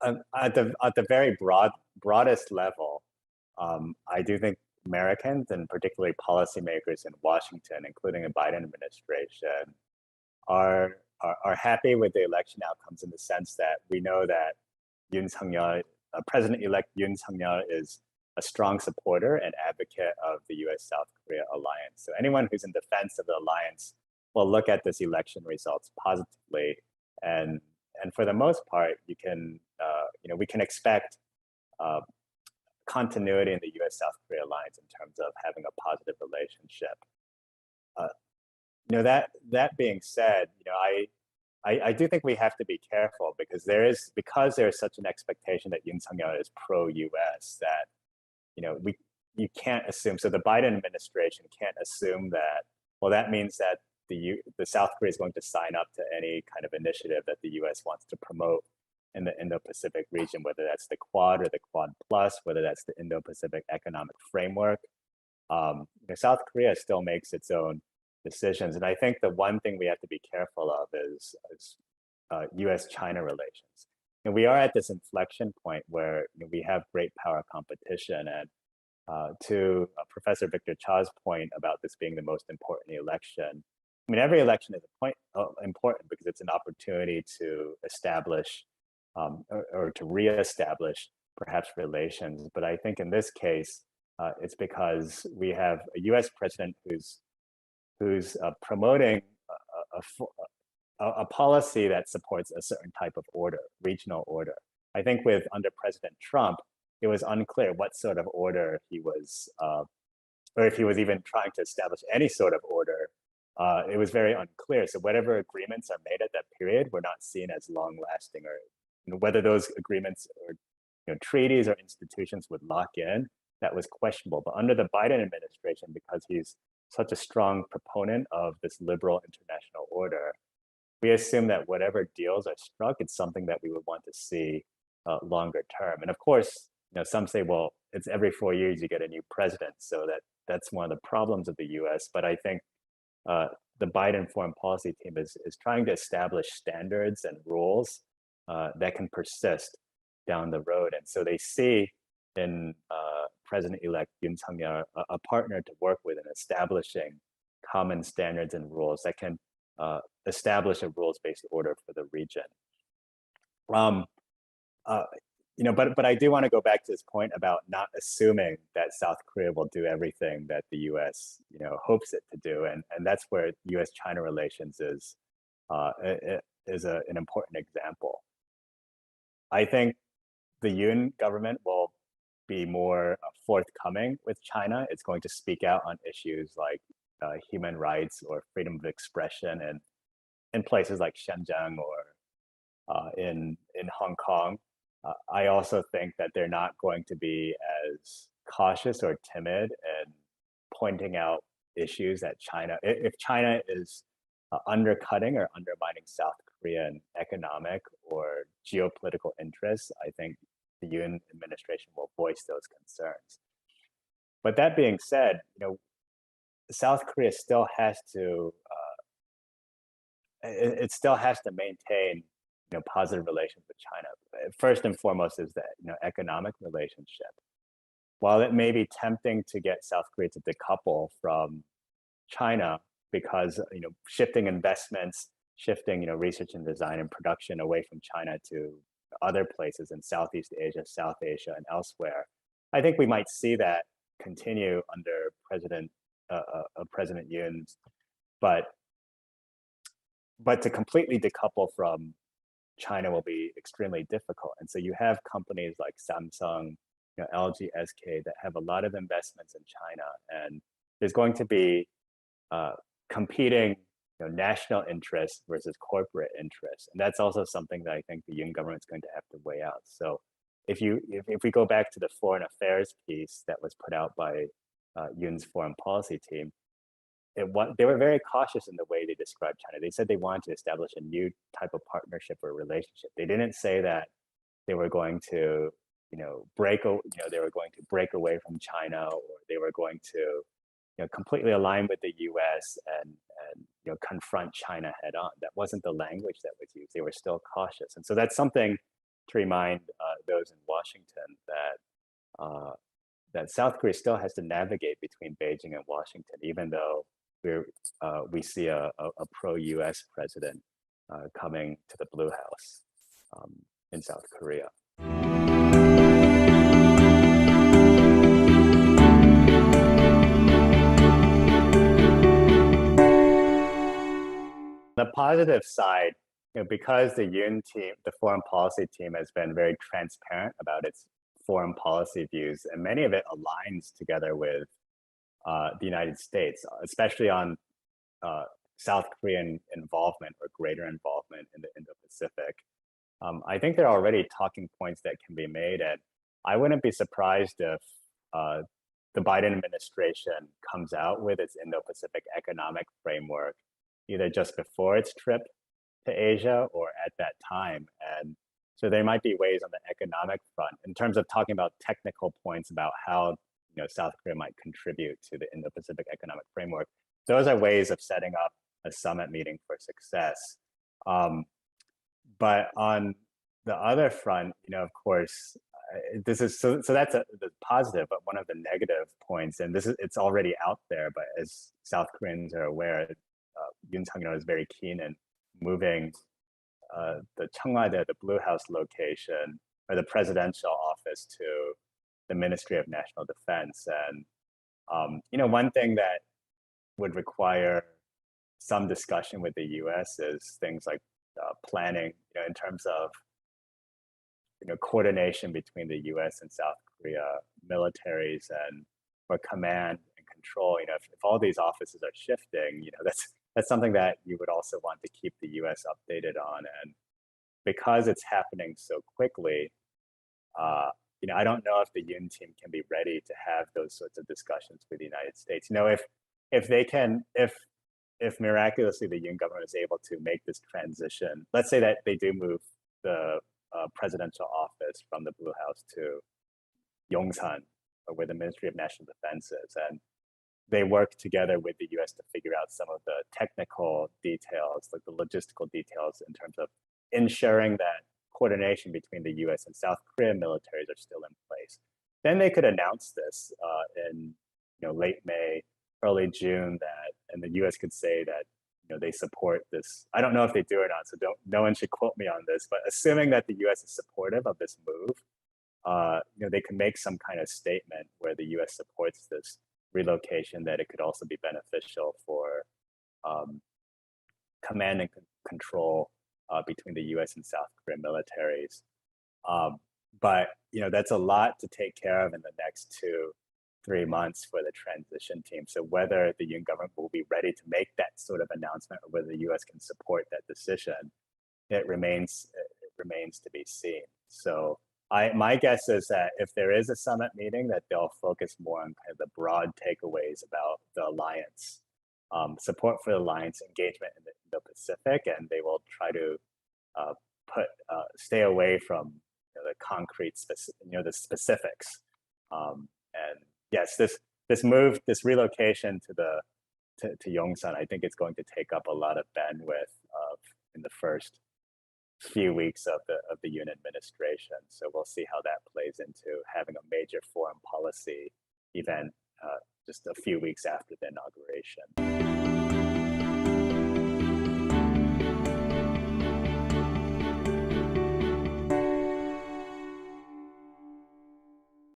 At the very broadest level, I do think Americans and particularly policymakers in Washington, including the Biden administration, are happy with the election outcomes in the sense that we know that Yoon Suk-yeol, President-elect Yoon Suk-yeol, is a strong supporter and advocate of the U.S.-South Korea alliance. So anyone who's in defense of the alliance will look at this election results positively, and for the most part, we can expect continuity in the U.S.-South Korea alliance in terms of having a positive relationship. That being said, I do think we have to be careful because there is such an expectation that Yoon Suk-yeol is pro-U.S. that you can't assume. So the Biden administration can't assume that. Well, that means that the South Korea is going to sign up to any kind of initiative that the U.S. wants to promote in the Indo-Pacific region, whether that's the Quad or the Quad Plus, whether that's the Indo-Pacific Economic Framework. South Korea still makes its own decisions, and I think the one thing we have to be careful of is U.S.-China relations. And we are at this inflection point where we have great power competition, and to Professor Victor Cha's point about this being the most important election, I mean, every election is important because it's an opportunity to establish or to reestablish perhaps relations. But I think in this case, it's because we have a U.S. president who's promoting a policy that supports a certain type of order, regional order. I think under President Trump, it was unclear what sort of order he was, or if he was even trying to establish any sort of order. It was very unclear. So whatever agreements are made at that period were not seen as long-lasting, or whether those agreements or treaties or institutions would lock in, that was questionable. But under the Biden administration, because he's such a strong proponent of this liberal international order, we assume that whatever deals are struck, it's something that we would want to see longer term. And of course, some say, well, it's every 4 years you get a new president, so that's one of the problems of the U.S. But I think the Biden foreign policy team is trying to establish standards and rules that can persist down the road. And so they see in President-elect Yoon Suk-yeol a partner to work with in establishing common standards and rules that can establish a rules-based order for the region. But I do want to go back to this point about not assuming that South Korea will do everything that the U.S. hopes it to do, and that's where U.S.-China relations is an important example. I think the Yoon government will be more forthcoming with China. It's going to speak out on issues like human rights or freedom of expression, and in places like Xinjiang or in Hong Kong. I also think that they're not going to be as cautious or timid in pointing out issues that if China is undercutting or undermining South Korean economic or geopolitical interests, I think the Yoon administration will voice those concerns. But that being said, South Korea still has to maintain positive relations with China. First and foremost is the economic relationship. While it may be tempting to get South Korea to decouple from China because shifting investments, shifting research and design and production away from China to other places in Southeast Asia, South Asia, and elsewhere, I think we might see that continue under President Yoon. But to completely decouple from China will be extremely difficult. And so you have companies like Samsung, LG, SK that have a lot of investments in China, and there's going to be competing national interests versus corporate interests. And that's also something that I think the Yoon government is going to have to weigh out. So if we go back to the foreign affairs piece that was put out by Yoon's foreign policy team, they were very cautious in the way they described China. They said they wanted to establish a new type of partnership or relationship. They didn't say that they were going to, break away from China, or they were going to, completely align with the U.S. and confront China head on. That wasn't the language that was used. They were still cautious, and so that's something to remind Washington that South Korea still has to navigate between Beijing and Washington, even though we see a pro-U.S. president coming to the Blue House in South Korea. The positive side, because the Yoon team, the foreign policy team, has been very transparent about its foreign policy views, and many of it aligns together with the United States, especially on South Korean involvement or greater involvement in the Indo-Pacific. I think there are already talking points that can be made, and I wouldn't be surprised if the Biden administration comes out with its Indo-Pacific economic framework either just before its trip to Asia or at that time. And so there might be ways on the economic front in terms of talking about technical points about how South Korea might contribute to the Indo-Pacific economic framework. Those are ways of setting up a summit meeting for success. But on the other front, of course, this is so that's the positive, but one of the negative points, and it's already out there, but as South Koreans are aware, Yoon Sang-yeol is very keen in moving the Cheongwade, the Blue House location, or the presidential office, to the Ministry of National Defense. And one thing that would require some discussion with the U.S. is things like planning, in terms of coordination between the U.S. and South Korea militaries and or command and control. If all these offices are shifting, that's something that you would also want to keep the U.S. updated on. And because it's happening so quickly, I don't know if the Yoon team can be ready to have those sorts of discussions with the United States. If miraculously the Yoon government is able to make this transition, let's say that they do move the presidential office from the Blue House to Yongsan, or where the Ministry of National Defense is, and they work together with the U.S. to figure out some of the technical details, like the logistical details, in terms of ensuring that coordination between the U.S. and South Korean militaries are still in place. Then they could announce this in late May, early June, and the U.S. could say that they support this. I don't know if they do or not, so no one should quote me on this. But assuming that the U.S. is supportive of this move, they can make some kind of statement where the U.S. supports this relocation, that it could also be beneficial for command and control between the U.S. and South Korean militaries. But that's a lot to take care of in the next 2-3 months for the transition team. So whether the Yoon government will be ready to make that sort of announcement, or whether the U.S. can support that decision, it remains to be seen. So my guess is that if there is a summit meeting, that they'll focus more on kind of the broad takeaways about the alliance, support for the alliance, engagement in the Pacific, and they will try to stay away from the concrete, the specifics. And yes, this relocation to Yongsan, I think it's going to take up a lot of bandwidth in the first few weeks of the Yoon administration. So we'll see how that plays into having a major foreign policy event just a few weeks after the inauguration.